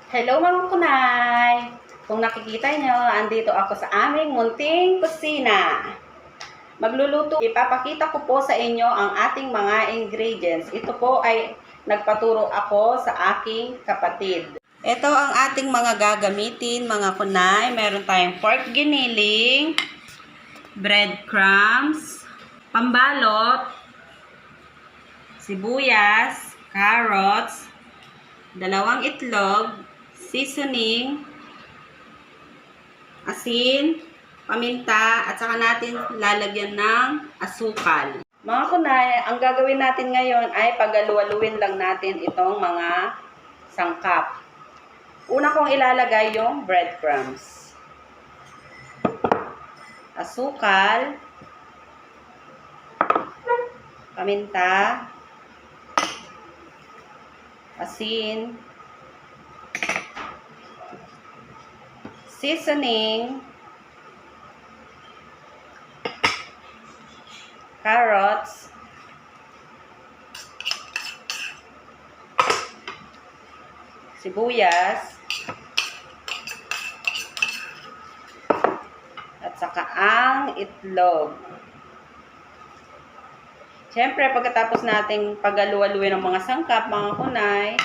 Hello mga kunay! Kung nakikita nyo, andito ako sa aming munting kusina. Magluluto, ipapakita ko po sa inyo ang ating mga ingredients. Ito po ay nagpaturo ako sa aking kapatid. Ito ang ating mga gagamitin, mga kunay. Meron tayong pork giniling, breadcrumbs, pambalot, sibuyas, carrots, dalawang itlog, seasoning, asin, paminta, at saka natin lalagyan ng asukal. Mga kunay, ang gagawin natin ngayon ay pagaluwaluin lang natin itong mga sangkap. Una kong ilalagay yung breadcrumbs, asukal, paminta, asin, seasoning, carrots, sibuyas, at saka ang itlog. Siyempre, pagkatapos nating pagaluwaluin ng mga sangkap, mga kunay,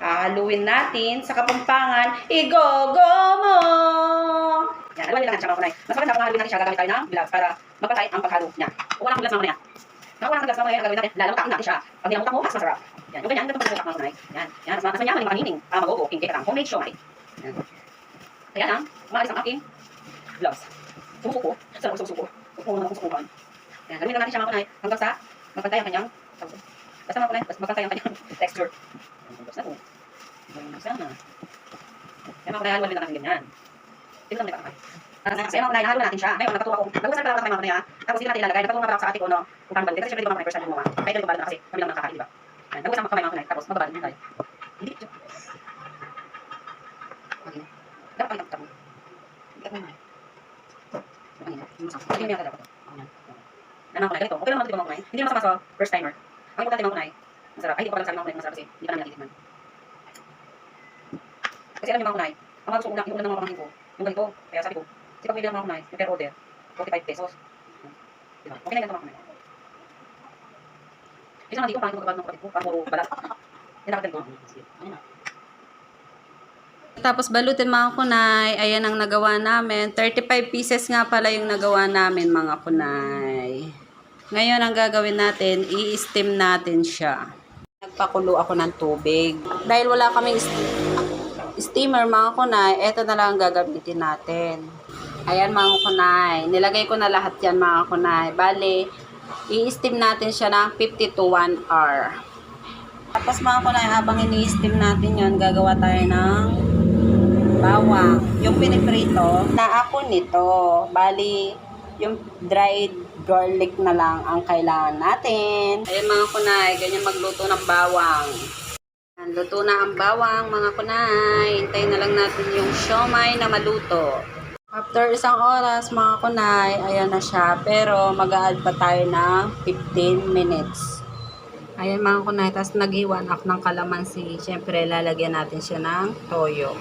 hahaluin natin sa kapampangan, igogo mo! Yan, haluin lang natin siya, mga kunay. Mas maganda kung haluin natin siya, gagamit tayo ng gloves para magpatay ang paghalo niya. Kung wala akong gloves, mga kunay. Kung wala akong gloves, mga kunay, ang gagawin natin, lalamutak natin siya. Pag nilamutak mo, mas masarap. Yan, yung ganyan, ganito pag-lamutak, mga kunay. Yan, yan, mas manyaman yung makanining, para magogo, king cake at ang homemade siomai. Yan. Kaya lang, maalis ang aking gloves. Sumusuko, sarap sumusuko. Kung ano kung sukuhan. Yan, gawin lang natin siya, mga kunay, hanggang sa magpantay ang kanyang sabon. Basta, mga kunay, magpantay ang kanyang texture. Basta po. Sana. Kaya mga kunay, haluan natin ganyan. Ito lang nagpapakay. Kaya mga kunay, haluan natin siya. Ngayon, natuwa ko. Nag-usap pala ako sa mga kunay, tapos hindi natin ilalagay. Natuwa nga sa ate ko, no, kung paano balik. Kasi syempre, di ba mga kunay, first time gumawa. Kaya ganito balot na kasi, kami lang nakakain, di ba? Nag-usap kamay mga kunay, tapos magbabalot na tayo. Hindi. Okay. Dapat pang itapos mo. Hindi ako naman. Hindi niya dapat. Nanang kunay, ganito. Okay lang mga kunay. Hindi naman masama sa first timer. Ang importante mga kunay, masarap. Ay, hindi ko pala sabi mga kunay, masarap kasi hindi pa namin natitikman. Kasi alam niyo mga kunay, ang mga gusto ko yung ulan ng mga pamangkin ko, yung ganito. Kaya sabi ko, si pag-bili ng mga kunay, yung per order, 45 pesos. Diba? Okay na ganito mga kunay. Isa nga dito, pangit magkabal ng kapatid ko, parang puro balat. Yan nakaganito. Tapos balutin mga kunay, ayan ang nagawa namin. 35 pieces nga pala yung nagawa namin mga kunay. Ngayon ang gagawin natin, i-steam natin siya. Nagpakulo ako ng tubig. Dahil wala kaming steamer mga kunay, eto na lang ang gagamitin natin. Ayan mga kunay, nilagay ko na lahat yan mga kunay. Bale, i-steam natin siya ng 50 to 1 hour. Tapos mga kunay, habang ini-steam natin yon, gagawa tayo ng bawang. Yung piniprito na ako nito. Bali, yung dried garlic na lang ang kailangan natin. Ayan mga kunay, ganyan magluto ng bawang. Luto na ang bawang mga kunay. Hintayin na lang natin yung siomai na maluto. After isang oras mga kunay, ayan na siya. Pero mag-a-add pa tayo ng 15 minutes. Ayan mga kunay, tapos nag-iwan up ng kalamansi. Siyempre, lalagyan natin siya ng toyo.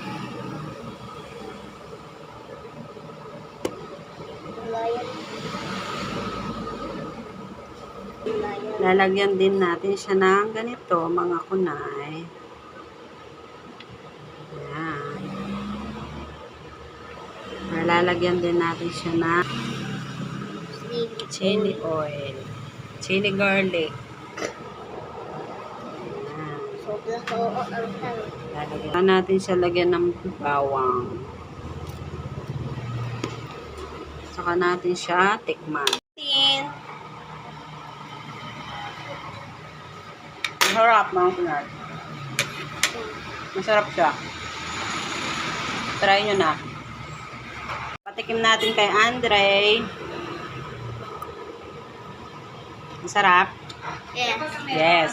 Lalagyan din natin siya ng ganito mga kunay. Ayan. Lalagyan din natin siya ng chili oil, chili garlic. Lalagyan natin siya lagyan ng bawang. Saka natin siya tikman. Masarap mga kunay. Masarap siya. Try nyo na. Patikim natin kay Andre. Masarap? Yes. Yes.